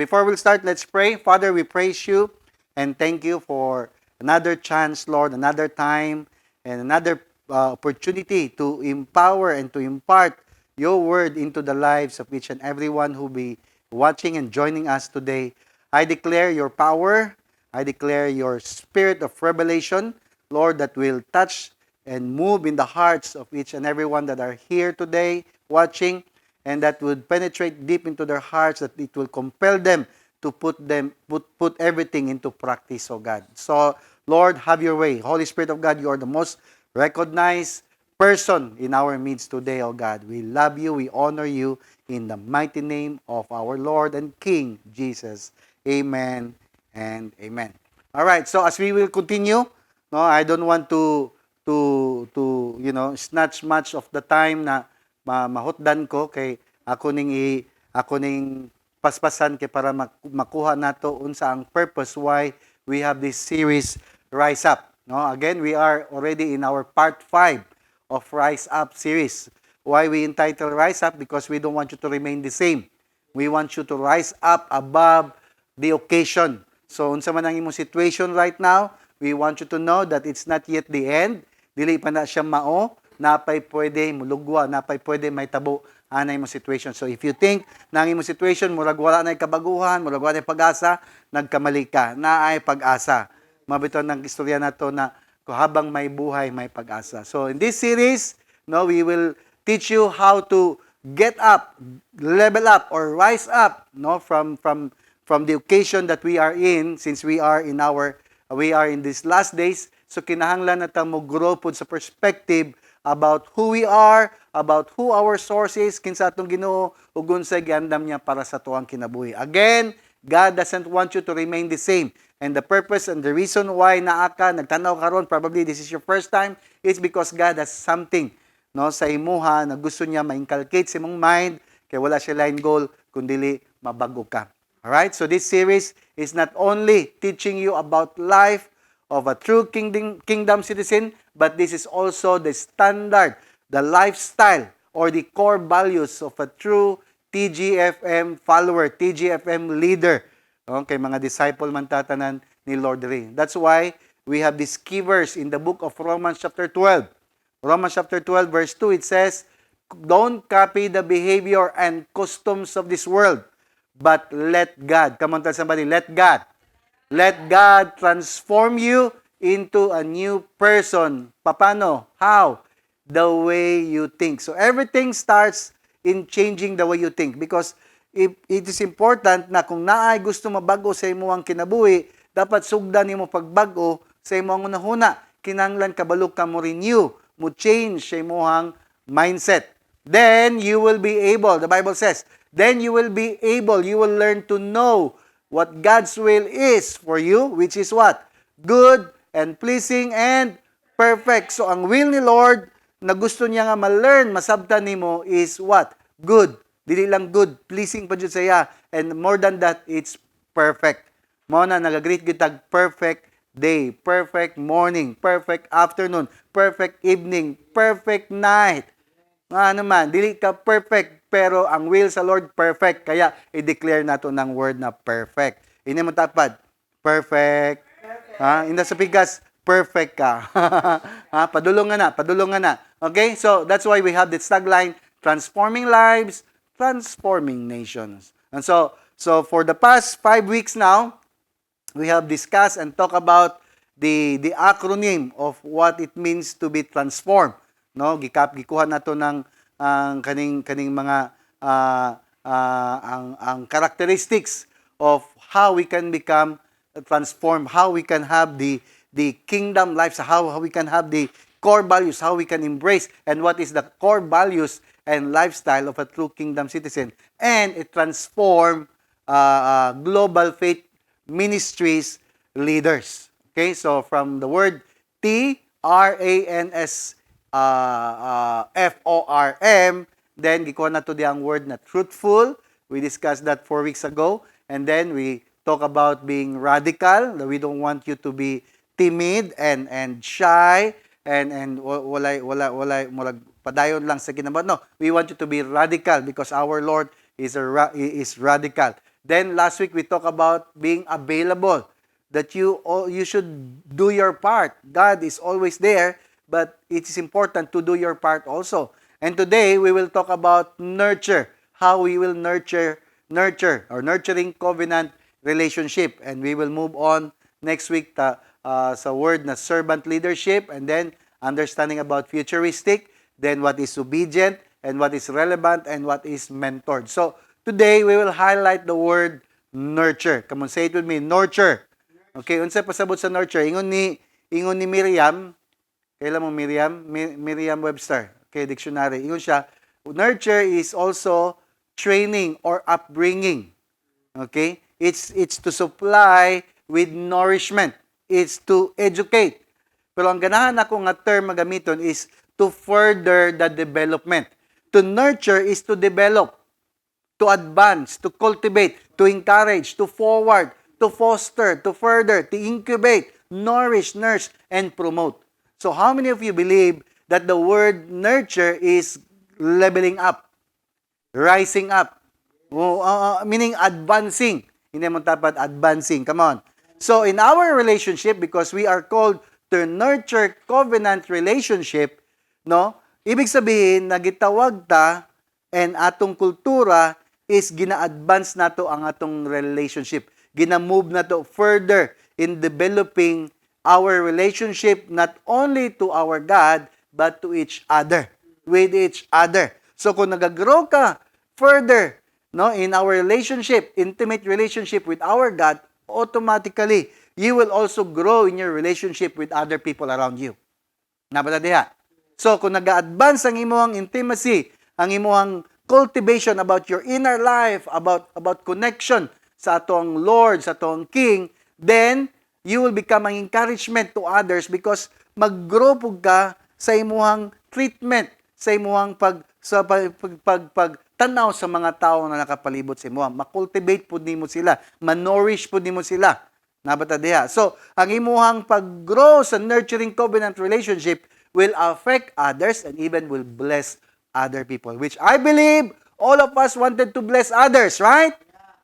Before we start, let's pray. Father, we praise you and thank you for another chance, Lord, another time, and another opportunity to empower and to impart your word into the lives of each and everyone who be watching and joining us today. I declare your power. I declare your spirit of revelation, Lord, that will touch and move in the hearts of each and everyone that are here today watching, and that would penetrate deep into their hearts, that it will compel them to put everything into practice, oh God. So, Lord, have your way. Holy Spirit of God, you are the most recognized person in our midst today, oh God. We love you, we honor you in the mighty name of our Lord and King, Jesus. Amen and amen. All right, so as we will continue, no, I don't want to snatch much of the time na mahutdan ko kay ako ning paspasan kay para makuha nato unsa ang purpose why we have this series Rise Up. No, again, we are already in our part 5 of Rise Up series. Why we entitle Rise Up? Because we don't want you to remain the same. We want you to rise up above the occasion. So, unsa man ang imong situation right now, we want you to know that it's not yet the end. Dili pa na siya mao, napay pwede mulugwa, napay pwede may tabo anay mo situation. So, if you think na ang imong situation, murag wala na kabaguhan, murag wala na pag-asa, nagkamali ka, naay pag-asa. Mabito ng istorya na to na habang may buhay, may pag-asa. So, in this series, no, we will teach you how to get up, level up, or rise up, no, from the occasion that we are in, since we are in these last days. So kinahanglan na ta mo grow pud sa perspective about who we are, about who our source is, kinsa atong Ginoo ug unsay giandam niya para sa tuang kinabuhi. Again, God doesn't want you to remain the same. And the purpose and the reason why naa ka nagtanaw karon, probably this is your first time, is because God has something, no, sa imuha na gusto niya ma-inculcate sa imong mind, kay wala siya line goal kundi mabago ka. Alright, so this series is not only teaching you about life of a true kingdom citizen, but this is also the standard, the lifestyle, or the core values of a true TGFM follower, TGFM leader. Okay, mga disciple man tatanan ni Lord Ray. That's why we have these key verse in the book of Romans chapter 12. Romans chapter 12 verse 2, it says, don't copy the behavior and customs of this world, but let God, come on, tell somebody, let God transform you into a new person. Paano? How? The way you think. So everything starts in changing the way you think, because if it is important na kung naay gusto mabago sa imong kinabuhi, dapat sugdan nimo pagbago sa imong unahuna. Kinahanglan kabalo ka mo renew, mo change sa imong mindset. Then you will be able, the Bible says, then you will be able, you will learn to know what God's will is for you, which is what? Good and pleasing and perfect. So ang will ni Lord na gusto niya nga ma-learn, masabtan nimo is what? Good. Dili lang good, pleasing pa jud saya, and more than that, it's perfect. Mao na nagagreet gitag perfect day, perfect morning, perfect afternoon, perfect evening, perfect night. Ano man, dili ka perfect, pero ang will sa Lord perfect. Kaya i-declare nato ng word na perfect. Ini mo tapad, perfect. Ha, inda sa pigas, perfect ka. Ha, padulong na. Okay? So that's why we have this tagline, transforming lives, transforming nations. And so for the past 5 weeks now, we have discussed and talked about the acronym of what it means to be transformed. No, gikuha nato ng kaning mga ang characteristics of how we can become transformed, how we can have the kingdom lives, how we can have the core values, how we can embrace, and what is the core values and lifestyle of a true kingdom citizen, and it transform global faith ministries leaders. Okay, so from the word TRANSFORM, then gikuha na to ang word na truthful. We discussed that 4 weeks ago, and then we talk about being radical. That we don't want you to be timid and shy and walay murag padayon lang sa kinabuhi. No, we want you to be radical because our Lord is radical. Then last week we talked about being available, that you should do your part. God is always there, but it is important to do your part also. And today we will talk about nurture, how we will nurture or nurturing covenant relationship. And we will move on next week sa word na servant leadership, and then understanding about futuristic, then what is obedient, and what is relevant, and what is mentored. So today we will highlight the word nurture. Come on, say it with me, nurture. Okay, unsa pasabot sa nurture? Ingon ni Miriam, kailan mo Miriam? Merriam-Webster. Okay, dictionary. Ingon siya, nurture is also training or upbringing. Okay? It's to supply with nourishment. It's to educate. Pero ang ganahan ako nga term magamiton is to further the development. To nurture is to develop, to advance, to cultivate, to encourage, to forward, to foster, to further, to incubate, nourish, nurse, and promote. So how many of you believe that the word nurture is leveling up, rising up, meaning advancing? Hindi mo dapat advancing. Come on. So in our relationship, because we are called to nurture covenant relationship, no? Ibig sabihin, nagitawag ta and atong kultura is gina-advance nato ang atong relationship. Gina-move nato further in developing our relationship not only to our God, but to each other, with each other. So kung nag-grow ka further, no, in our relationship, intimate relationship with our God, automatically, you will also grow in your relationship with other people around you. Nabata diha. So kung nag-advance ang imong intimacy, ang imong cultivation about your inner life, about connection sa atong Lord, sa atong King, then you will become an encouragement to others because mag-grow pug ka sa imuhang treatment, sa imuhang pagtanaw sa mga tao na nakapalibot sa imuha. Ma-cultivate pud nimo sila, ma-nourish pud nimo sila. Nabata diha. So, ang imuhang pag-grow sa nurturing covenant relationship will affect others and even will bless other people, which I believe all of us wanted to bless others, right?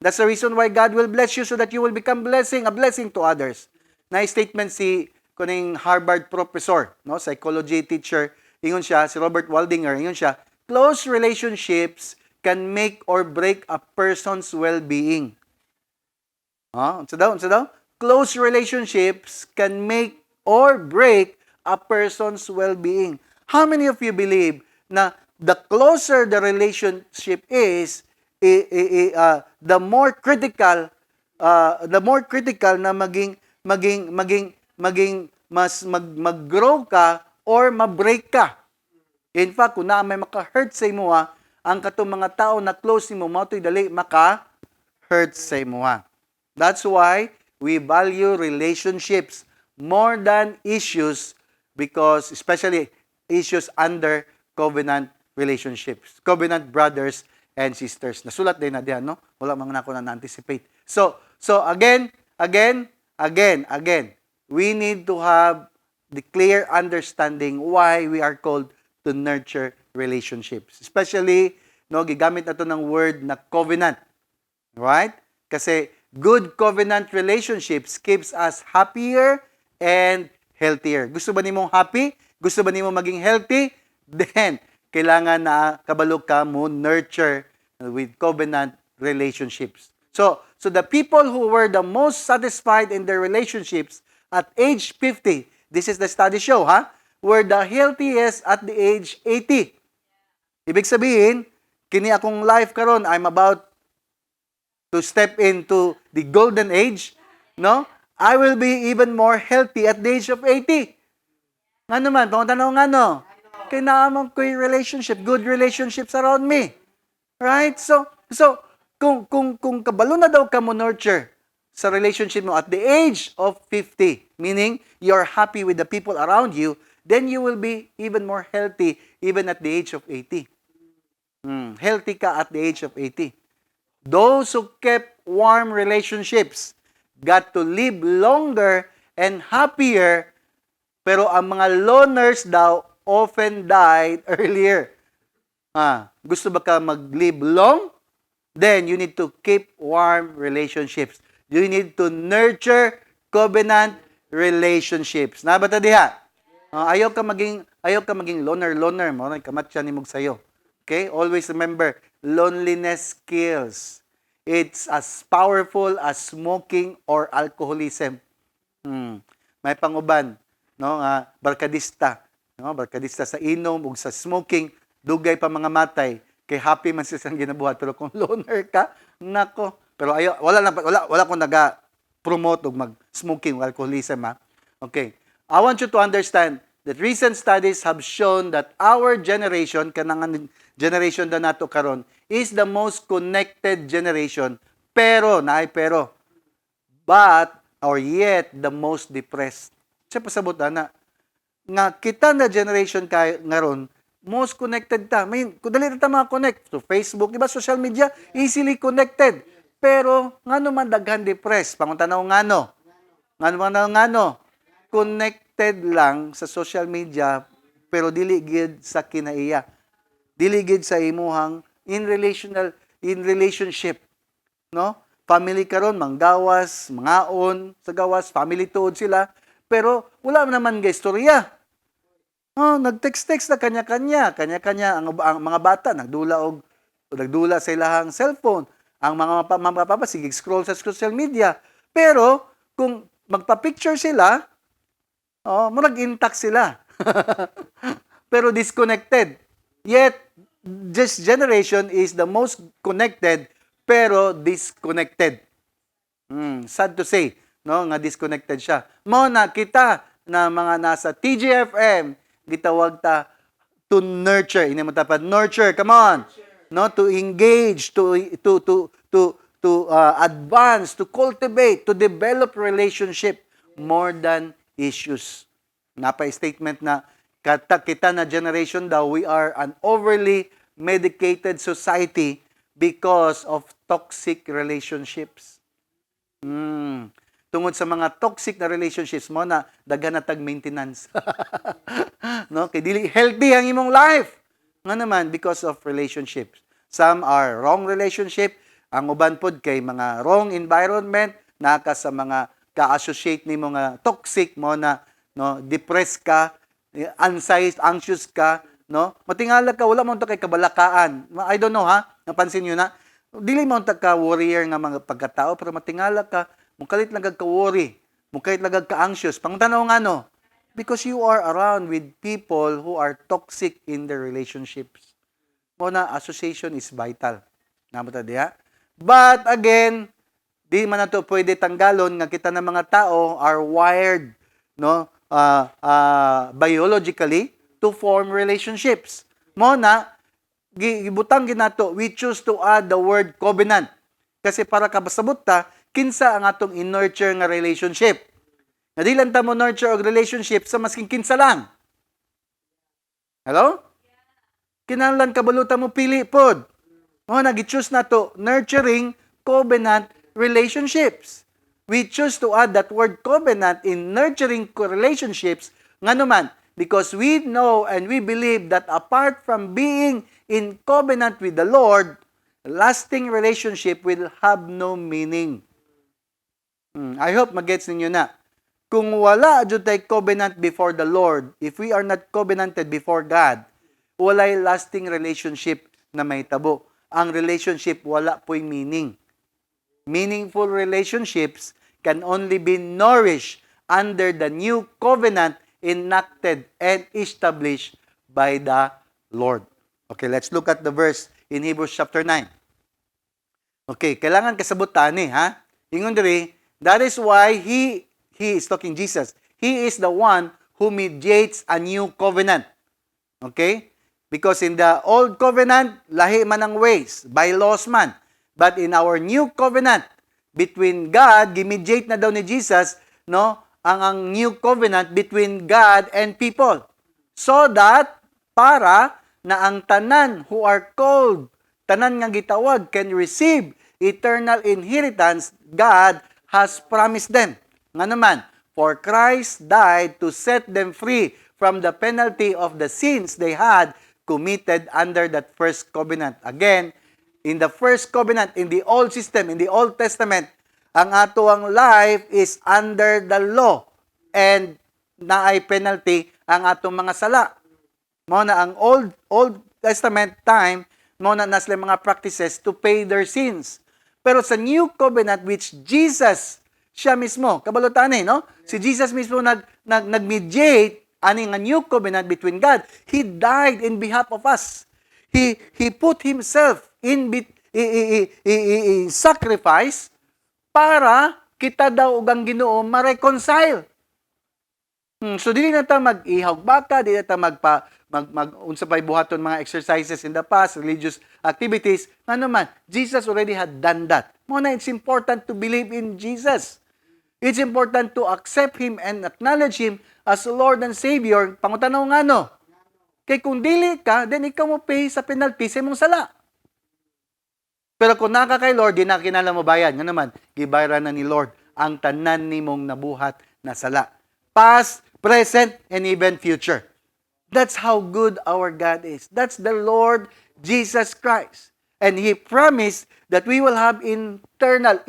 That's the reason why God will bless you so that you will become a blessing to others. Na-statement si kuning Harvard professor, no, psychology teacher, ingon siya, si Robert Waldinger, ingon siya, close relationships can make or break a person's well-being. Unsa daw? Close relationships can make or break a person's well-being. How many of you believe na the closer the relationship is, the more critical na mag-grow ka or ma-break ka. In fact, kung na may maka-hurt sa imo, ang katong mga tao na close nimo mao to'y dali maka-hurt sa imo. That's why we value relationships more than issues, because especially issues under covenant relationships, covenant brothers and sisters. Nasulat din na diyan, no? Wala man ako na anticipate. So again, we need to have the clear understanding why we are called to nurture relationships. Especially, no, gigamit na to ng word na covenant. Right? Kasi good covenant relationships keeps us happier and healthier. Gusto ba nimong happy? Gusto ba nimong maging healthy? Then, kailangan na kabalo ka mo nurture with covenant relationships. So the people who were the most satisfied in their relationships at age 50, this is the study show, were the healthiest at the age 80. Ibig sabihin, kini akong life karon, I'm about to step into the golden age, no? I will be even more healthy at the age of 80. Nga naman, pangutanaw nga no? Kinaamang ko yung relationship, good relationships around me. Right? So kung kabalo na daw ka mo nurture sa relationship mo at the age of 50, meaning you're happy with the people around you, then you will be even more healthy even at the age of 80. Healthy ka at the age of 80. Those who kept warm relationships got to live longer and happier, pero ang mga loners daw often died earlier. Gusto ba ka mag-live long? then you need to keep warm relationships. You need to nurture covenant relationships. Nabata diha? Ayaw ka maging loner mo na kamatyan ni mog sayo. Okay? Always remember, loneliness kills. It's as powerful as smoking or alcoholism. May panguban, no, barkadista, no, barkadista sa inom ug sa smoking, dugay pa mga matay kay happy man siya sa ginabuhat, pero kung loner ka, nako. Pero wala ko naga-promote og mag-smoking o alcoholism, ha. Okay. I want you to understand that recent studies have shown that our generation, kanang generation na nato karon, is the most connected generation, pero but or yet the most depressed. Siya pasabot na nga kita na generation kay ngaron, most connected ta. Kung dali ta mga-connect to Facebook, di ba, social media, easily connected. Pero ngano man daghan depressed? Pangutanaw ngano? Ngano? Connected lang sa social media pero dili gid sa kinaiya. Dili gid sa imuhang in relationship, no? Family karon manggawas, mangaon sa gawas, family tuod sila, pero wala naman ga istorya. Nag-text na kanya-kanya ang mga bata nagdula sa ilahang cellphone. Ang mga papa sige scroll sa social media. Pero kung magpa-picture sila, murag intact sila. Pero disconnected. Yet this generation is the most connected pero disconnected. Sad to say, no, nga disconnected siya. Mo na kita na mga nasa TGFM, gitawag ta to nurture. Ini mo tapad nurture. Come on. No, to engage, to advance, to cultivate, to develop relationship more than issues. Napa-statement na kita na generation daw, we are an overly medicated society because of toxic relationships. Tungod sa mga toxic na relationships mo na daghan na tag maintenance. No, kay dili healthy ang imong life. Nga naman because of relationships. Some are wrong relationship, ang uban pod kay mga wrong environment, naka sa mga ka-associate nimo nga toxic mo na, no, depressed ka, anxious ka, no? Matingala ka, wala mo to kay kabalakaan. I don't know, ha? Napansin niyo na? Dili mo ta ka warrior nga mga pagkatao, pero matingala ka, mukalit lang ka-worry, mukalit lang ka-anxious. Pangtanaw nga, no? Because you are around with people who are toxic in their relationships. Muna, association is vital. Namata diha? But again, di man nato pwede tanggalon nga kita ng mga tao are wired, no, biologically to form relationships. Muna, gibutang ginato, we choose to add the word covenant. Kasi para kabasabot ta, kinsa ang atong in-nurture nga relationship. Nga di lang ta mo nurture og relationship sa masking kinsa lang. Hello? Kinahanglan kabalutan mo pili pod. Nag-choose na to nurturing covenant relationships. We choose to add that word covenant in nurturing relationships nga naman because we know and we believe that apart from being in covenant with the Lord, lasting relationship will have no meaning. I hope magets ninyo na. Kung wala jud tay covenant before the Lord, if we are not covenanted before God, walay lasting relationship na may tabo. Ang relationship wala po'y meaning. Meaningful relationships can only be nourished under the new covenant enacted and established by the Lord. Okay, let's look at the verse in Hebrews chapter 9. Okay, kailangan kasabutan ni, ha? Ingon diri, that is why he is talking Jesus. He is the one who mediates a new covenant. Okay? Because in the old covenant, lahi man ang ways, by laws man. But in our new covenant, between God, gimediate na daw ni Jesus, no, ang new covenant between God and people. So that, para na ang tanan who are called, tanan nga gitawag, can receive eternal inheritance, God has promised them. Nga naman, for Christ died to set them free from the penalty of the sins they had committed under that first covenant. Again, In the first covenant, in the old system, in the Old Testament, ang ato ang life is under the law and naay penalty ang atong mga sala. Mo na ang Old Testament time, mo na sila mga practices to pay their sins. Pero sa New Covenant, which Jesus, siya mismo, kabalutan no? Si Jesus mismo nag-mediate ani nga New Covenant between God. He died in behalf of us. He put himself in sacrifice para kita daw ug ang Ginoo ma-reconcile. So dili na ta mag-ihaw baka, dili na ta unsa pay buhaton mga exercises in the past, religious activities. Ano man, Jesus already had done that. Mo na it's important to believe in Jesus. It's important to accept Him and acknowledge Him as Lord and Savior. Pangutanaw nga no. Kay kung dili ka, then ikaw mo pay sa penalty sa imong sala. Pero kung naka kay Lord, di na kinala mo bayad. Nga naman, gibayaran na ni Lord ang tanan nimong nabuhat na sala. Past, present, and even future. That's how good our God is. That's the Lord Jesus Christ. And He promised that we will have eternal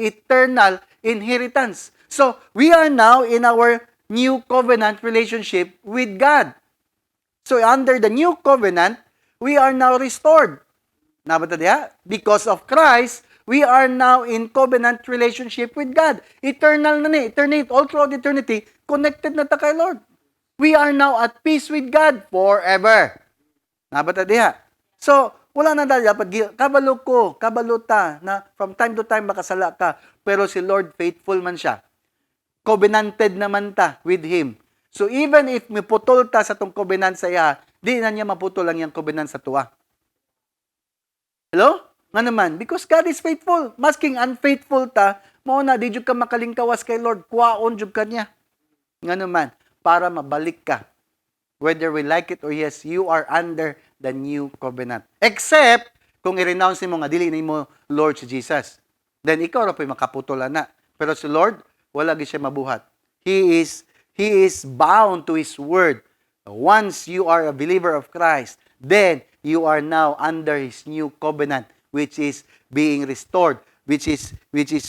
inheritance. So, we are now in our new covenant relationship with God. So, under the new covenant, we are now restored. Nabata diha? Because of Christ, we are now in covenant relationship with God. Eternal na ni. Eternity, all throughout eternity, connected na ta kay Lord. We are now at peace with God forever. Nabata diha? So, wala na dapat kabalo ta na from time to time makasala ka, pero si Lord faithful man siya. Covenanted naman ta with Him. So, even if miputol ta sa tong covenant sa iya, di na niya maputol ang iyang covenant sa tuwa. Hello? Nga naman, because God is faithful. Masking unfaithful ta, mao na di jud ka makalingkawas kay Lord, kuwaon jud ka niya. Nga naman, para mabalik ka. Whether we like it or yes, you are under the new covenant. Except, kung i-renounce mo nga, dili mo Lord si Jesus. Then, ikaw ra po'y makaputolan na. Pero si Lord, wala gi siya mabuhat. He is bound to His word. Once you are a believer of Christ, then you are now under His new covenant, which is being restored, which is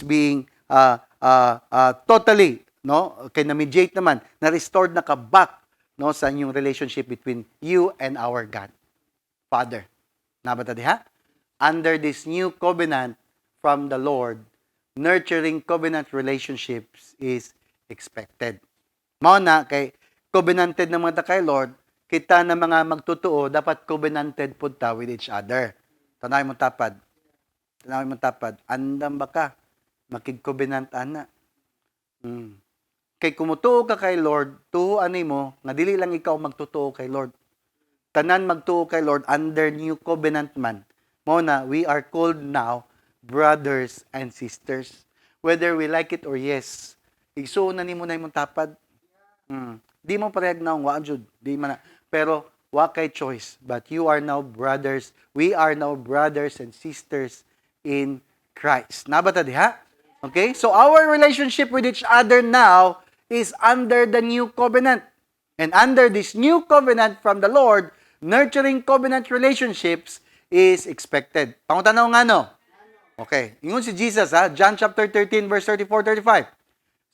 being totally, no, kay na-mediate naman, na restored na ka back, no, sa inyong relationship between you and our God, Father. Nabata diha? Under this new covenant from the Lord, nurturing covenant relationships is expected. Mao na kay covenanted naman ta kay Lord, kita na mga magtotoo, dapat covenanted po ta with each other. Tanawin mo tapad. Andam ba ka? Makig-covenant ana. Kay kumutuo ka kay Lord, tuhuan mo, nga dili lang ikaw magtotoo kay Lord. Tanan magtuo kay Lord under new covenant man. Mo na, we are called now brothers and sisters. Whether we like it or yes. Igsuon na nimo na imong tapad. Di mo parehag na wa jud, di man na. Pero wa kay choice, but you are now brothers. We are now brothers and sisters in Christ. Nabata diha? Okay? So our relationship with each other now is under the new covenant. And under this new covenant from the Lord, nurturing covenant relationships is expected. Pangutanaw nga no? Okay. Ingon si Jesus John chapter 13 verse 34-35.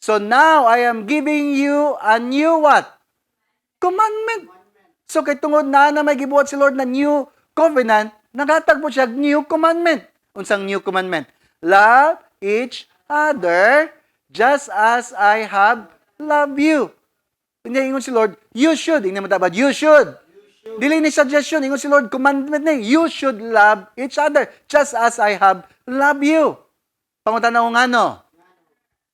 So now I am giving you a new what? Commandment. So kay tungod na may gibuhat si Lord na new covenant, nagatag po siya new commandment. Unsang new commandment? Love each other just as I have loved you. Hindi ingon si Lord, you should. Hindi mo tabad, you should. Dili ni suggestion, ingon si Lord, commandment ni, you should love each other just as I have loved you. Pangutanaw nga no?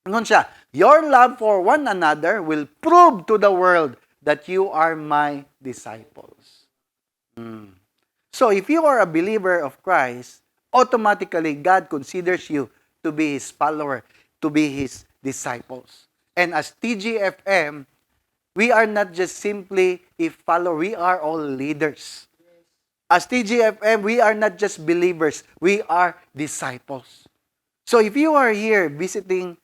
Ingon siya, your love for one another will prove to the world that you are my disciples. So if you are a believer of Christ, automatically God considers you to be His follower, to be His disciples. And as TGFM, we are not just simply a follower, we are all leaders. As TGFM, we are not just believers, we are disciples. So if you are here visiting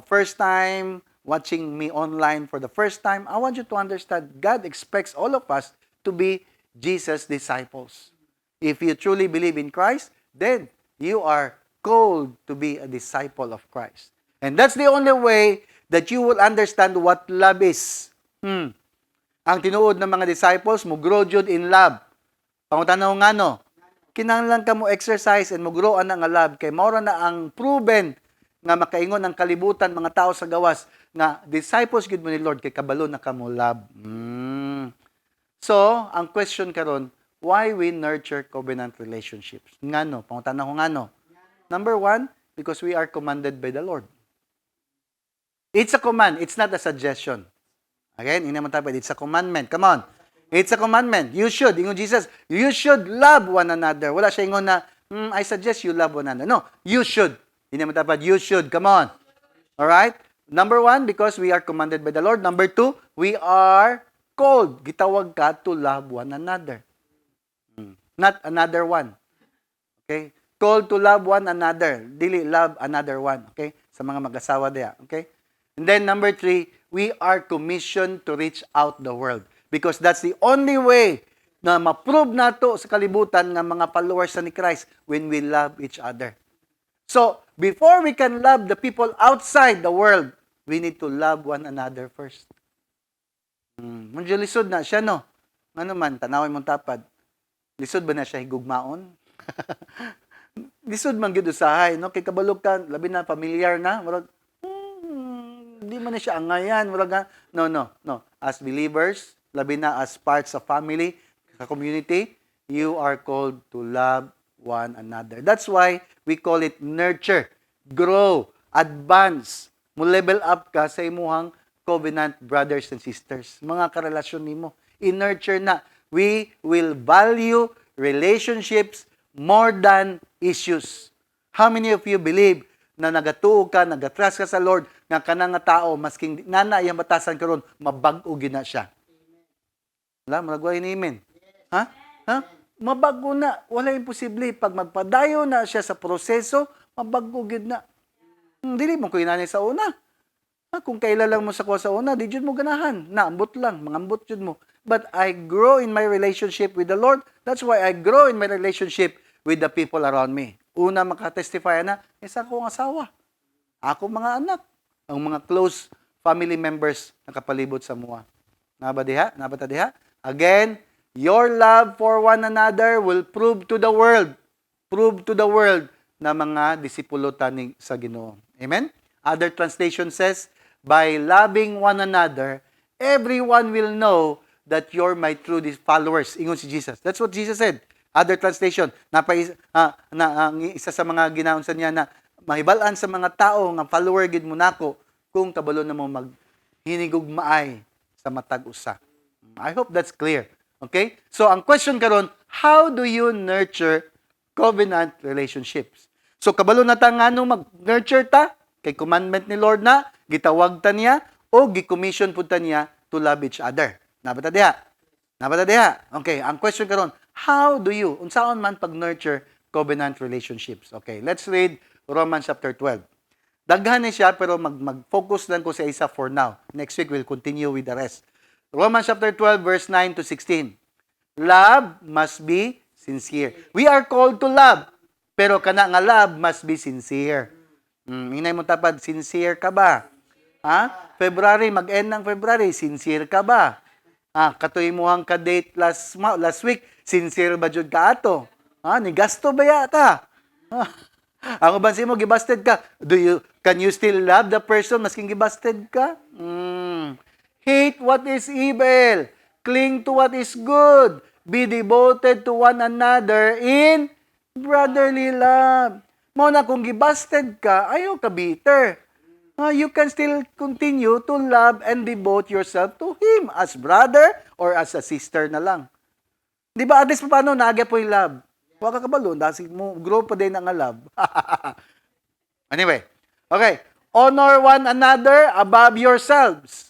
first time, watching me online for the first time, I want you to understand God expects all of us to be Jesus' disciples. If you truly believe in Christ, then You are called to be a disciple of Christ. And that's the only way that you will understand what love is. Ang tinuod ng mga disciples, mo grow jud in love. Pangutanaw nga no, kinahanglan ka mo exercise and mo grow ana nga love kay maura na ang proven nga makaingon ang kalibutan mga tao sa gawas nga disciples gid mo ni Lord kay kabalo na kamo love. So, ang question karon, why we nurture covenant relationships? Ngano? Pangutanaw ko ngano? Number 1, because we are commanded by the Lord. It's a command, it's not a suggestion. Again, it's a commandment. Come on. It's a commandment. You should. Ingon Jesus, you should love one another. Wala siya ingon na, I suggest you love one another. No, you should. You should. Come on. Alright? Number 1, because we are commanded by the Lord. Number 2, we are called. Gitawag ka to love one another. Not another one. Okay? Called to love one another. Dili love another one. Okay? Sa mga mag-asawa diya. Okay? And then number 3, we are commissioned to reach out the world. Because that's the only way na ma-prove nato sa kalibutan ng mga followers ni Christ when we love each other. So, before we can love the people outside the world, we need to love one another first. Medyo lisod na siya, no? Ano man, tanawin mong tapad. Lisod ba na siya higugmaon? Lisod man gyud usahay, no? Kay kabalog ka, labi na familiar na, murag hindi man na siya angayan, murag no. As believers, labi na as parts of family, sa community, you are called to love one another. That's why we call it nurture, grow, advance, mo level up ka sa imuhang covenant brothers and sisters. Mga karelasyon nimo, i-nurture na. We will value relationships more than issues. How many of you believe na nagatuo ka, nagatrust ka sa Lord, nga kanang nga tao, masking nana iyang batasan karon mabag-o gina siya? Wala, maragway ni amen. Ha? Mabago na. Wala imposible. Pag magpadayo na siya sa proseso, mabago gid na. Dili mo ko inanay sa una. Kung kailan lang mo sa kuha sa una, di jud mo ganahan. Naambot lang, mangambot jud mo. But I grow in my relationship with the Lord. That's why I grow in my relationship with the people around me. Una, makatestify na, isa akong asawa. Ako mga anak. Ang mga close family members na kapalibot sa mua. Nabadiha? Again, your love for one another will prove to the world na mga disipulo tani sa Ginoo. Amen? Other translation says, by loving one another, everyone will know that you're my true followers. Ingon si Jesus. That's what Jesus said. Other translation, isa sa mga ginaunsan niya na mahibalaan sa mga tao nga follower gid mo nako kung kabalo na mo maghinigugmaay sa matag usa. I hope that's clear. Okay? So ang question karon, how do you nurture covenant relationships? So kabalo na ta ngano mag-nurture ta kay commandment ni Lord na gitawag ta niya o gi-commission pud ta niya to love each other. Nabata diha. Okay, ang question karon, how do you unsaon man pag-nurture covenant relationships? Okay, let's read Romans chapter 12. Daghan ni siya pero mag-focus lang ko sa isa for now. Next week we'll continue with the rest. Romans chapter 12 verse 9 to 16. Love must be sincere. We are called to love, pero kana nga love must be sincere. Hinay mo tapad, sincere ka ba? February, mag-end ng February, sincere ka ba? Katuy mo ang ka-date last week, sincere ba jud ka ato? Ni gasto ba yata? Ang ubansin mo, gibasted ka. Can you still love the person masking gibasted ka? Hate what is evil. Cling to what is good. Be devoted to one another in brotherly love. Mo na kung gibasted ka, ayaw ka bitter. You can still continue to love and devote yourself to Him as brother or as a sister na lang. Di ba, at least paano, naagya po yung love. Huwag ka kabalo, dahil mo, grow pa din ang love. Anyway, okay. Honor one another above yourselves.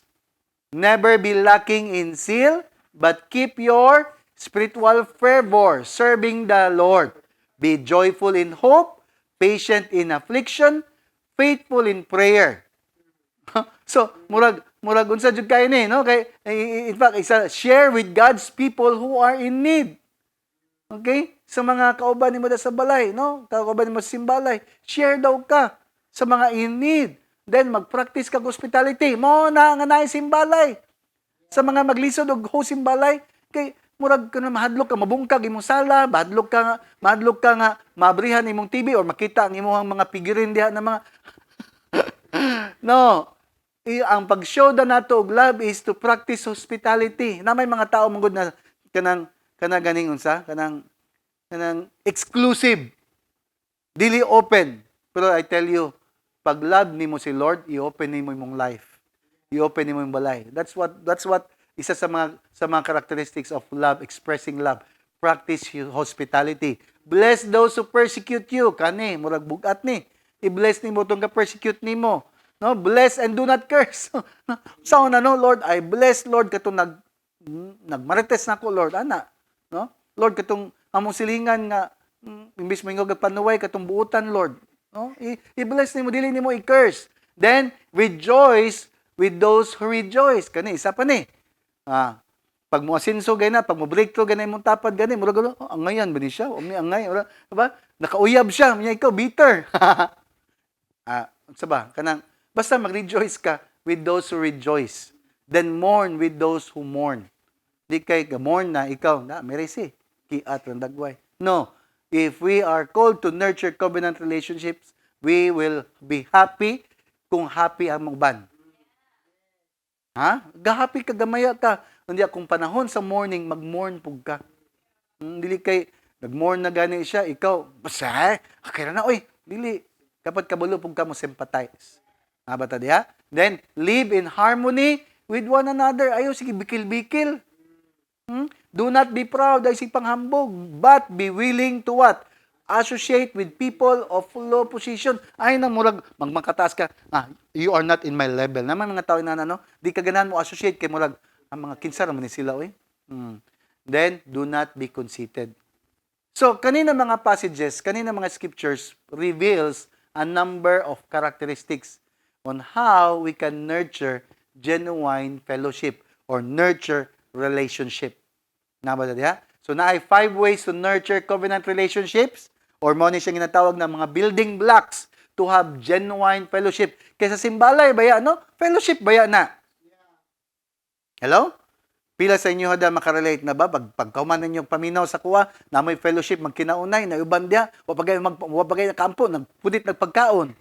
Never be lacking in zeal, but keep your spiritual fervor, serving the Lord. Be joyful in hope, patient in affliction, faithful in prayer. So, murag unsa jud kay ni, no? Kay in fact, share with God's people who are in need. Okay? Sa mga kauban nimo sa balay, no? Kauban nimo sa simbalay, share daw ka sa mga in need. Then mag-practice kag hospitality. Mo na nga naay simbalay. Sa mga maglisod og simbalay, kay murag ka na mahadlok ka mabungkag imong sala, mahadlok ka nga maabrihan imong TV or makita ang imong mga figurine diha na mga no. Ang pag-show da nato og love is to practice hospitality. Na may mga tao mangod na kanang ganing unsa, kanang exclusive. Dili open. Pero I tell you, pag love nimo si Lord, i-open nimo imong life. I-open nimo imong balay. That's what isa sa mga characteristics of love, expressing love. Practice hospitality. Bless those who persecute you. Kani, murag bugat ni. I-bless nimo tong ka-persecute nimo. No, bless and do not curse. So na no, Lord, I bless Lord katong nagmarites nako Lord ana, no? Lord katong among silingan nga imbis mo ingog panuway katong buutan Lord, no? I-bless nimo dili nimo i-curse. Then rejoice with those who rejoice. Kani isa pa ni. Pag mo asinso gay na, pag mo breakthrough ganay mong tapad gani, murag angayan ba ni siya? Umi angay, ora, ba? Nakauyab siya, miya ikaw bitter. Sa ba? Kanang basta mag-rejoice ka with those who rejoice. Then mourn with those who mourn. Di kay mourn na ikaw, meresi, kiat ang dagway. No. If we are called to nurture covenant relationships, we will be happy kung happy ang uban. Gahappy ka, gamaya ka. Hindi akong panahon sa morning, mag-mourn pug ka. Dili kay, nag-mourn na gani siya, ikaw, basta, kaya na, oy, dili. Kapag kabulo pug ka mo sympathize. Bata diha? Then, live in harmony with one another. Ayaw, sige, bikil-bikil. Do not be proud, ay sige panghambog, but be willing to what? Associate with people of low position. Ay, nang murag, magmakataas ka, you are not in my level. Naman mga tao na, di ka ganahan mo associate kay murag, ang mga kinsa naman ni sila, oy. Then, do not be conceited. So, kanina mga passages, kanina mga scriptures reveals a number of characteristics on how we can nurture genuine fellowship or nurture relationship. Nabata diha? So, naay 5 ways to nurture covenant relationships or mo ni siyang ginatawag na mga building blocks to have genuine fellowship. Kaysa simbalay, baya, no? Fellowship, baya na. Hello? Pila sa inyo hada makarelate na ba? Pagkauman ninyo paminaw sa kuwa, na may fellowship, magkinaunay, na uban diya, wapagay na kampo, nagpudit, nagpagkaon.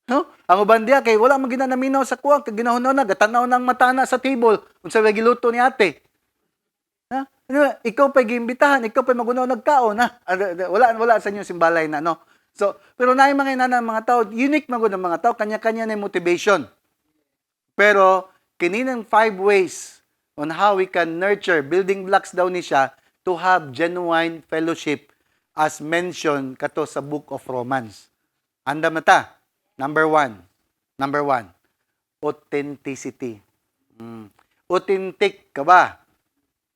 No? Ang uban diya, kay wala magina naminaw sa kuwa, kag ginahon na, gatanaw ng matana sa table, kung sa giluto ni ate. Ikaw pa'y giimbitahan, ikaw pa'y magunaw nagkaon, wala sa inyo simbalay na, no? So, pero naay mga inana mga tao, unique magud ng mga tao, kanya-kanya na motivation. Pero, kininang 5 ways on how we can nurture, building blocks daw ni siya, to have genuine fellowship as mentioned kato sa book of Romans. Andam na ta. Number one, authenticity. Authentic ka ba?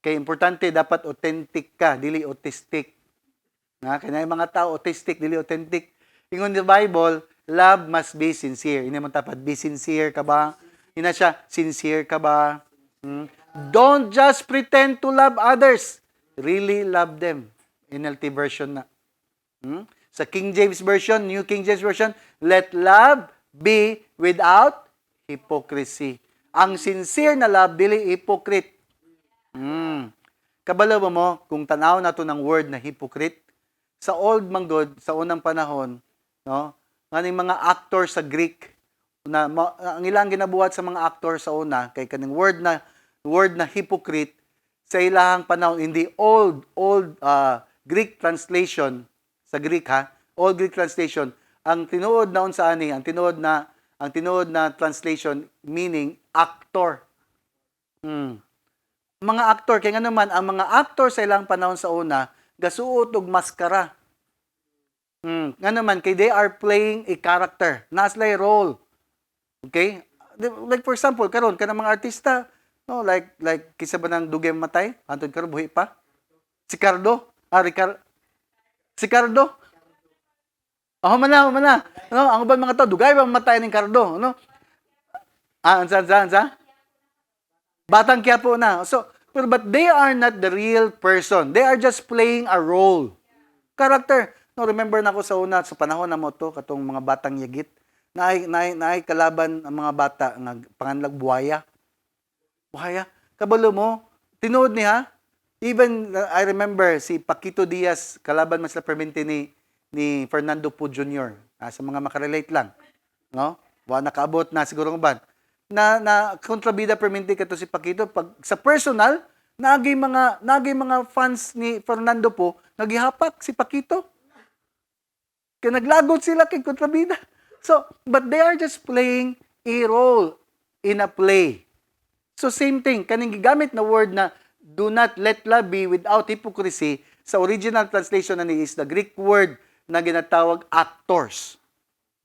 Kaya importante, dapat authentic ka, dili autistic. Kaya yung mga tao, autistic, dili authentic. Ingon the Bible, love must be sincere. Ini mo tapat, be sincere ka ba? Ina siya, sincere ka ba? Don't just pretend to love others. Really love them. NLT version na. Sa King James Version, New King James Version, let love be without hypocrisy. Ang sincere na love, dili hypocrite. Kabalo mo, kung tanaw na to ng word na hypocrite, sa old manggod, sa unang panahon, no, nganing mga actor sa Greek, ang ilang ginabuhat sa mga actor sa una, kay kaning word na hypocrite, sa ilahang panahon, in the old Greek translation, sa Greek old Greek translation, ang tinuod na unsa ani, ang tinuod na translation meaning actor. Mga actor kay nga naman ang mga actor sa ilang panahon sa una gasuot og maskara. Nga naman kay they are playing a character, naslay role. Okay? Like for example, karon kanang mga artista, no, like kisa ba nang dugay matay, antod karon buhi pa? Si Cardo, Si Cardo. Mana. No, ang uban mga tao dugay ba matay ning Cardo, no? Ansa? Batang Quiapo na. So, Pero but they are not the real person. They are just playing a role. Character. No, remember na ako sa una, sa panahon na mo to, katong mga batang yagit, naay kalaban ang mga bata nga panganlag buhaya. Buhaya. Kabalo mo, tinuod niya. Even, I remember, si Paquito Diaz, kalaban man sila permente ni Fernando Po Jr. Sa mga makarelate lang. No? Nakaabot na siguro ng ban. Na kontrabida permente kato si Paquito. Pag, sa personal, naging mga fans ni Fernando Po, nagihapak si Paquito. Kaya naglagot sila kay kontrabida. So, but they are just playing a role in a play. So, same thing. Kaning gigamit na word na do not let love be without hypocrisy, sa original translation na ni is the Greek word na ginatawag actors.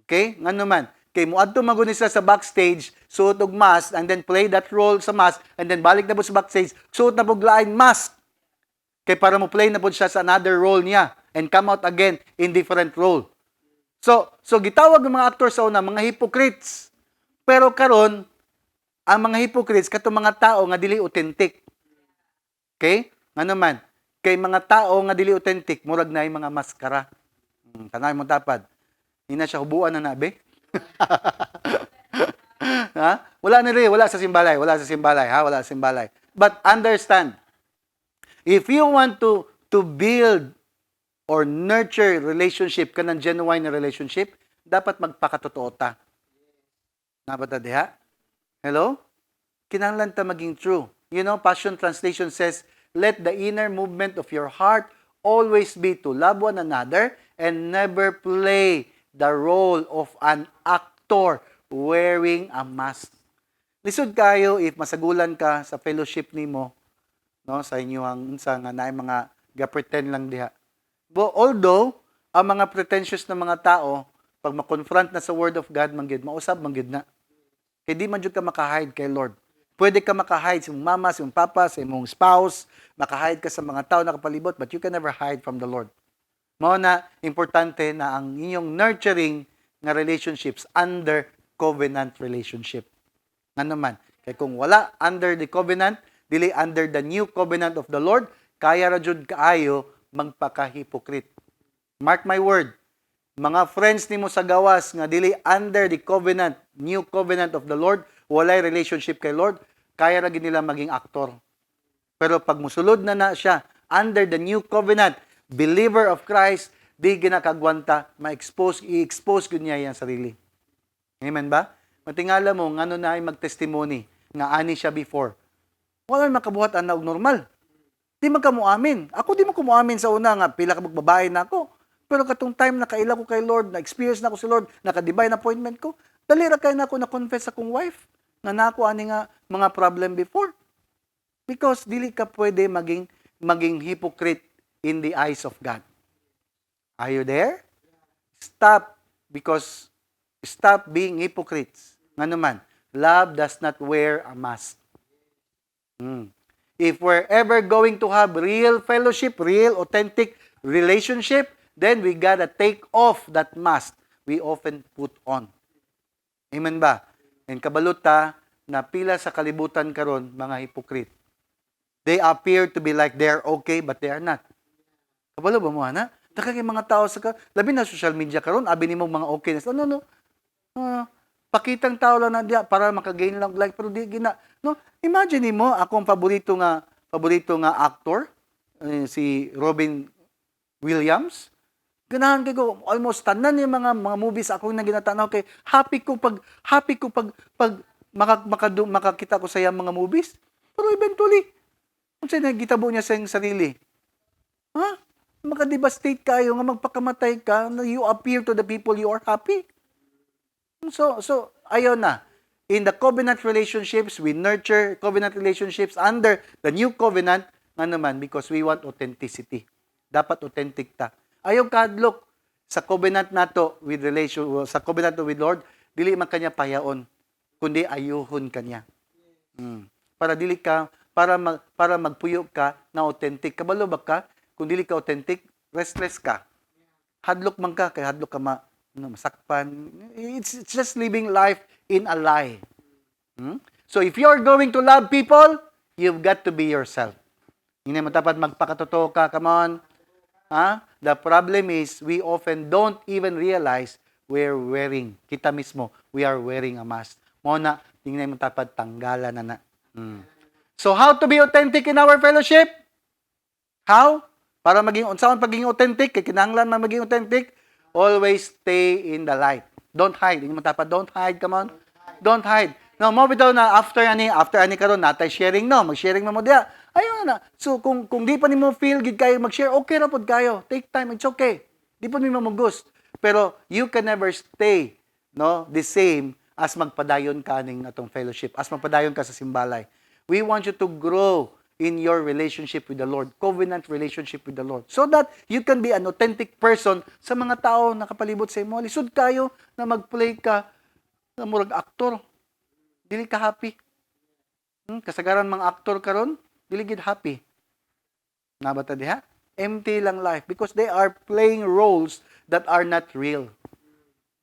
Okay? Nga naman, kay muadto maguni sila sa backstage, suot og mask, and then play that role sa mask, and then balik na po sa backstage, suot na po lain mask. Kay para mo play na po siya sa another role niya, and come out again in different role. So gitawag ng mga actors sa una, mga hypocrites. Pero karon ang mga hypocrites, kato mga tao nga dili authentic. Okay? Nga naman, kay mga tao nga dili authentic, murag na yung mga maskara. Tanay mo tapad. Hindi na siya hubuan na nabe. Ha? Wala sa simbalay, wala sa simbalay. But understand, if you want to build or nurture relationship, kanang genuine na relationship, dapat magpakatotoo ta. Napata diha? Hello? Kinahanglan ta maging true. You know, Passion Translation says, let the inner movement of your heart always be to love one another and never play the role of an actor wearing a mask. Lisod kayo if masagulan ka sa fellowship nimo, no, sa inyong unsa nga naay mga ga-pretend lang diha. But although ang mga pretentious na mga tao pag ma-confront na sa word of God manggid, mausab manggid na. Kay di man jud ka maka-hide kay Lord. Pwede ka maka-hide sa imong mama, sa imong papa, sa imong spouse, maka-hide ka sa mga tao na kapalibot, but you can never hide from the Lord. Mao na importante na ang inyong nurturing na relationships under covenant relationship. Nga naman, kay kung wala under the covenant, dili under the new covenant of the Lord, kaya ra jud kaayo magpaka-hypocrite. Mark my word, mga friends nimo sa gawas nga dili under the covenant, new covenant of the Lord, walay relationship kay Lord, kaya ra gid nila maging aktor. Pero pag musulod na siya under the new covenant, believer of Christ, di ginakagwanta, i-expose gud niya yang sarili. Amen ba? Matingala mo ngano na ay magtestimony nga ani siya before. Wala makabuhat ana og normal. Di man ka muamin. Ako di man ko muamin sa una nga pila ka magbabae na ako. Pero katong time na kaila ko kay Lord, na experience na ko si Lord, naka-divine appointment ko, dali ra kay na ako na confess akong wife nga nako ani nga mga problem before. Because dili ka pwede maging hypocrite in the eyes of God. Are you there? Stop being hypocrites. Nga naman, love does not wear a mask. If we're ever going to have real fellowship, real authentic relationship, then we gotta take off that mask we often put on. Amen ba? And kabaluta na pila sa kalibutan karon mga hypocrite. They appear to be like they're okay, but they are not. Kabalo ba mo, ana? Dakay mga tao sa labi na social media karon, abi nimo mga okay na. No. Pakitang tao lang na diya para makagain lang like, pero di gina. No, imagine mo akong paborito nga actor, si Robin Williams. Ganahan kay ko almost tanan yung mga movies ako na ginatanaw kay happy ko pag makakita ko sa iyang mga movies. Pero eventually, unsa na gitabo niya sa iyang sarili? Ha? Maka-devastate kayo nga magpakamatay ka na you appear to the people you are happy. So ayaw na. In the covenant relationships, we nurture covenant relationships under the new covenant nga naman because we want authenticity. Dapat authentic ta. Ayaw kadlok sa covenant nato with Lord, dili man kanya payaon, kundi ayuhon kanya. Para dili ka para magpuyo ka na authentic. Kabalo ba ka? Kung dili ka authentic, restless ka. Hadlok man ka kay hadlok ka masakpan. It's just living life in a lie. So if you're going to love people, You've got to be yourself. Hindi mo dapat magpakatotoo ka. Come on. The problem is, we often don't even realize we're wearing, kita mismo, we are wearing a mask. Muna, hindi mo dapat tanggalan na. So, how to be authentic in our fellowship? How? Para maging, unsaon pagiging authentic, kinahanglan man maging authentic, always stay in the light. Don't hide. Hindi mo dapat, don't hide, come on. Don't hide. No, mo bitaw na after ani karon natay sharing no, mag-sharing mo diha. Ayun na. So kung di pa nimo feel gid kayo mag-share, okay ra pod kayo. Take time, it's okay. Di pa nimo magust. Pero you can never stay no the same as magpadayon ka ning atong fellowship, as magpadayon ka sa simbalay. We want you to grow in your relationship with the Lord, covenant relationship with the Lord, so that you can be an authentic person sa mga tao na kapalibot sa imo. Lisod kayo na mag-play ka na murag aktor. Dili ka happy. Kasagaran mga aktor karon, dili gid happy. Nabata diha? Empty lang life because they are playing roles that are not real.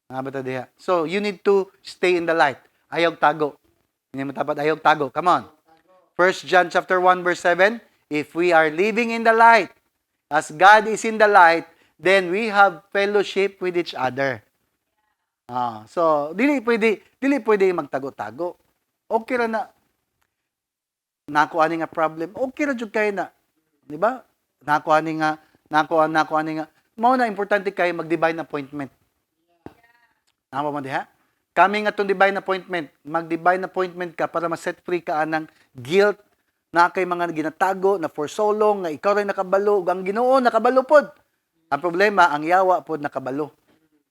Nabata diha? So, you need to stay in the light. Ayaw tago. Hindi mo dapat ayaw tago. Come on. 1 John chapter 1 verse 7, if we are living in the light, as God is in the light, then we have fellowship with each other. So, dili pwede magtago-tago. Okay ra na. Nakuha ni nga problem. Okay ra jud kayo na. Di ba? Nakuha ni nga. Mao na importante kayo mag-divine appointment. Namo man diha? Kami nga itong divine appointment. Mag-divine appointment ka para ma-set free ka ng guilt na kay mga ginatago na for so long nga ikaw rin nakabalo. Ang Ginoo nakabalo pod. Ang problema, ang yawa pod nakabalo.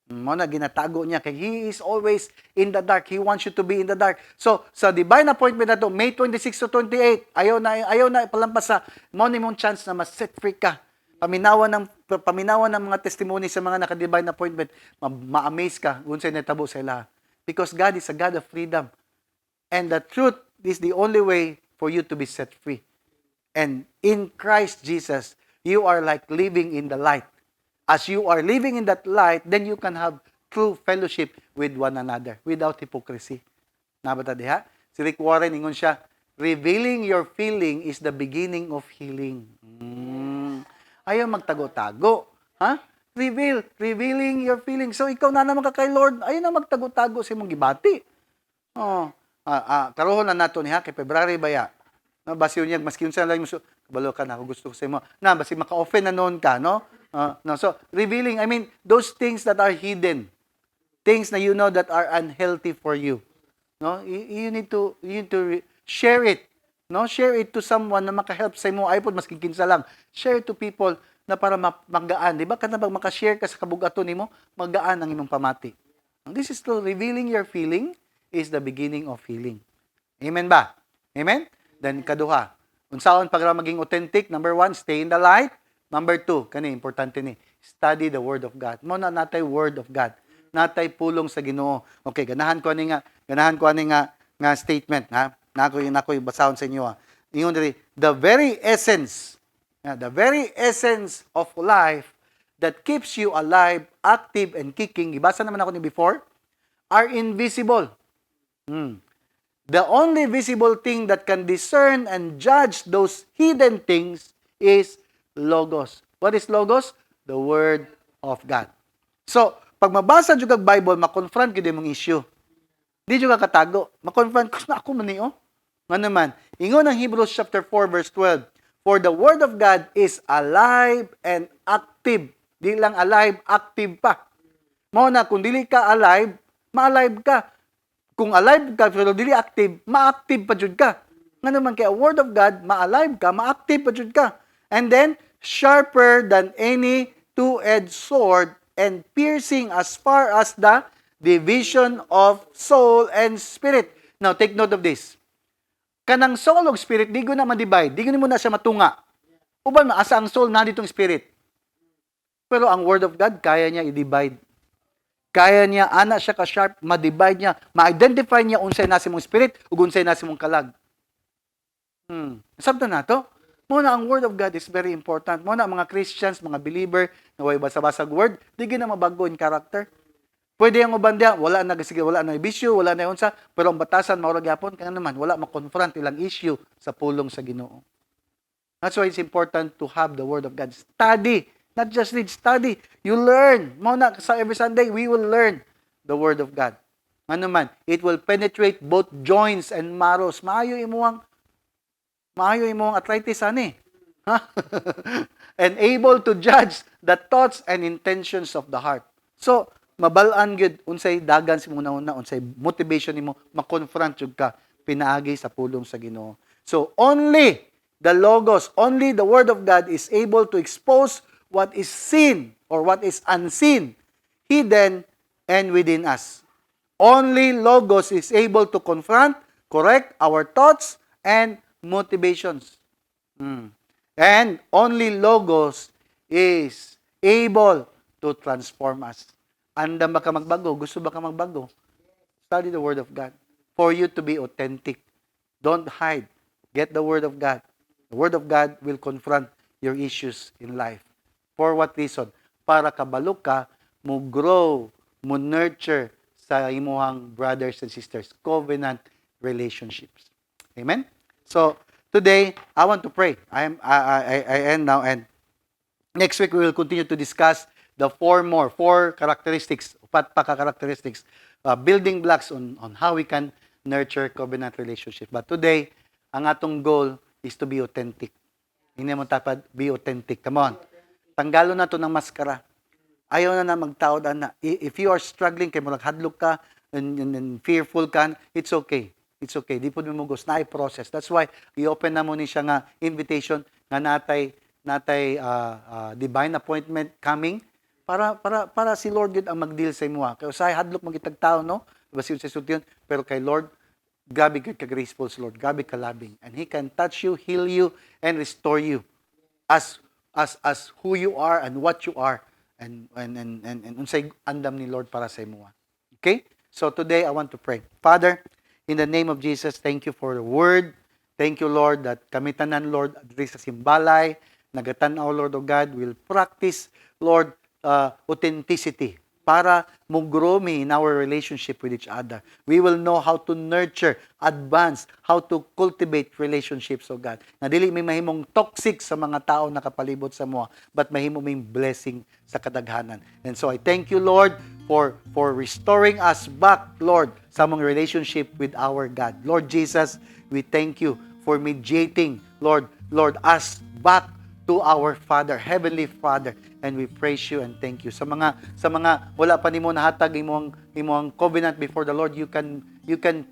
Mo na ginatago niya kay he is always in the dark. He wants you to be in the dark. So sa divine appointment na to, May 26 to 28, ayaw na palampas sa mo ni mong chance na ma-set free ka. Paminawan ng mga testimony sa mga naka-divine appointment, ma-amaze ka unsay natabo sa ila. Because God is a God of freedom. And the truth is the only way for you to be set free. And in Christ Jesus, you are like living in the light. As you are living in that light, then you can have true fellowship with one another without hypocrisy. Nabata diha? Si Rick Warren, ingon siya, revealing your feeling is the beginning of healing. Ayaw magtago-tago. Revealing your feelings. So, ikaw na naman ka kay Lord, ayaw na magtago-tago sa imong gibati. Karohon na nato niya, kay February baya. No, basi unyag, maski yun sa lang, kabalo ka na, ako gusto ko sa imo. Na, basi maka-offend na noon ka, no? So, revealing, I mean, those things that are hidden, things na you know that are unhealthy for you. No? You need to share it. No? Share it to someone na maka-help sa imo. Ay po, maski kinsa lang. Share it to people na para magaan. Di ba? Kada bang makashare ka sa kabugaton nimo, magaan ang imong pamati. And this is still revealing your feeling is the beginning of healing. Amen ba? Amen? Then, kaduha. Unsaon para maging authentic? Number 1, stay in the light. Number 2, kani importante ni, study the Word of God. Mo na natay Word of God. Natay pulong sa Ginoo. Okay, ganahan ko ani nga statement ha. Nako basahon sa inyo ha. Ingon diri, the very essence of life that keeps you alive, active and kicking. Ibasa naman ako ni before, are invisible. The only visible thing that can discern and judge those hidden things is Logos. What is Logos? The Word of God. So, pag mabasa jud kag Bible, ma-confront gid imong issue. Di jud ka katago. Ma-confront ko na ako man niyo. Nga naman, ingon ang Hebrews chapter 4 verse 12, for the Word of God is alive and active. Di lang alive, active pa. Mao na kung dili ka alive, ma-alive ka. Kung alive ka pero dili active, ma-active pa jud ka. Nga naman kay Word of God, ma-alive ka, ma-active pa jud ka. And then sharper than any two-edged sword and piercing as far as the division of soul and spirit. Now, take note of this. Kanang soul o spirit, di ko na ma-divide. Di ko mo na siya matunga. Uban, asa ang soul na ditong spirit. Pero ang Word of God, kaya niya i-divide. Kaya niya, ana siya ka-sharp, ma-divide niya, ma-identify niya unsay na si mong spirit ug unsay na si mong kalag. Sabta na to? Muna ang Word of God is very important. Muna ang mga Christians, mga believer, na way basa-basag word, di na mabago in character. Pwede ang uban diya, wala na sige, wala na ibisyo, wala na unsa, pero ang batasan mao ra gyapon kaya naman wala ma-confront ilang issue sa pulong sa Ginoo. That's why it's important to have the Word of God. Study, not just read, study. You learn. Mao na sa every Sunday we will learn the Word of God. Ano man, it will penetrate both joints and marrows. Maayo imuang arthritis ani. And able to judge the thoughts and intentions of the heart. So, mabalaan gyud unsay dagan si una unsay motivation nimo ma-confront jud ka pinaagi sa pulong sa Ginoo. So, only the Logos, only the Word of God is able to expose what is seen or what is unseen, hidden and within us. Only Logos is able to confront, correct our thoughts and motivations. And only Logos is able to transform us. Andam ba ka magbago? Gusto ba ka magbago? Study the Word of God for you to be authentic. Don't hide. Get the Word of God. The Word of God will confront your issues in life. For what reason? Para kabalo ka, mo grow, mo nurture sa imuhang brothers and sisters, covenant relationships. Amen? So, today, I want to pray. I end now, and next week we will continue to discuss the four characteristics, characteristics, building blocks on how we can nurture covenant relationship. But today, ang atong goal is to be authentic. Hindi mo dapat be authentic. Come on. Tanggalo na to ng maskara. Ayaw na magtaod na. If you are struggling, kay mo naghadlok ka, and fearful ka, it's okay. It's okay. Di po mo gust na i-process. That's why i-open na mo ni siya nga invitation nga natay divine appointment coming para si Lord yun ang mag-deal sa imo. Kaya usay hadlok magitag tao, no? Basil sa sutyon, pero kay Lord, grabe ka graceful si Lord, grabe ka loving, and He can touch you, heal you, and restore you as who you are and what you are, and unsay andam ni Lord para sa imo. Okay? So today I want to pray. Father, in the name of Jesus, thank you for the word. Thank you, Lord, that kami tanan, Lord, adres sa simbalay, nagatan-aw, Lord of God, will practice, Lord, authenticity para mag-grow in our relationship with each other. We will know how to nurture, advance, how to cultivate relationships, oh God. Na dili may mahimong toxic sa mga tao na kapalibot sa mo, but mahimo may blessing sa kadaghanan. And so I thank you, Lord, for restoring us back, Lord, sa mong relationship with our God. Lord Jesus, we thank you for mediating, Lord, us back to our Father, Heavenly Father, and we praise you and thank you. Sa mga wala pa nimo nahatag imong covenant before the Lord, you can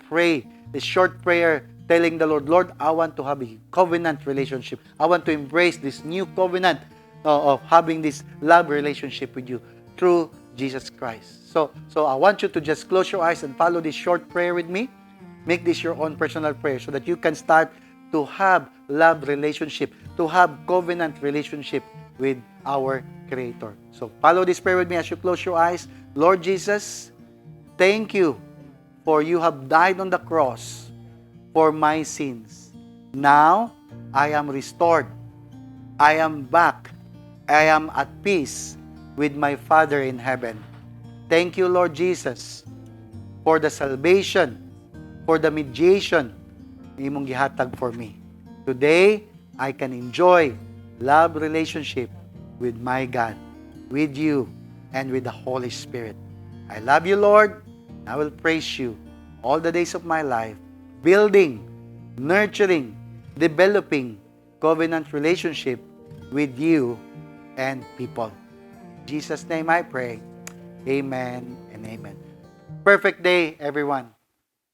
pray the short prayer telling the Lord, I want to have a covenant relationship. I want to embrace this new covenant of having this love relationship with you through Jesus Christ. So I want you to just close your eyes and follow this short prayer with me. Make this your own personal prayer so that you can start to have love relationship, to have covenant relationship with our Creator. So follow this prayer with me as you close your eyes. Lord Jesus, thank you for you have died on the cross for my sins. Now, I am restored. I am back. I am at peace with my Father in heaven. Thank you, Lord Jesus, for the salvation, for the mediation imong gihatag for me. Today, I can enjoy love relationship with my God, with you, and with the Holy Spirit. I love you, Lord. I will praise you all the days of my life, building, nurturing, developing covenant relationship with you and people. In Jesus' name I pray. Amen and amen. Perfect day, everyone.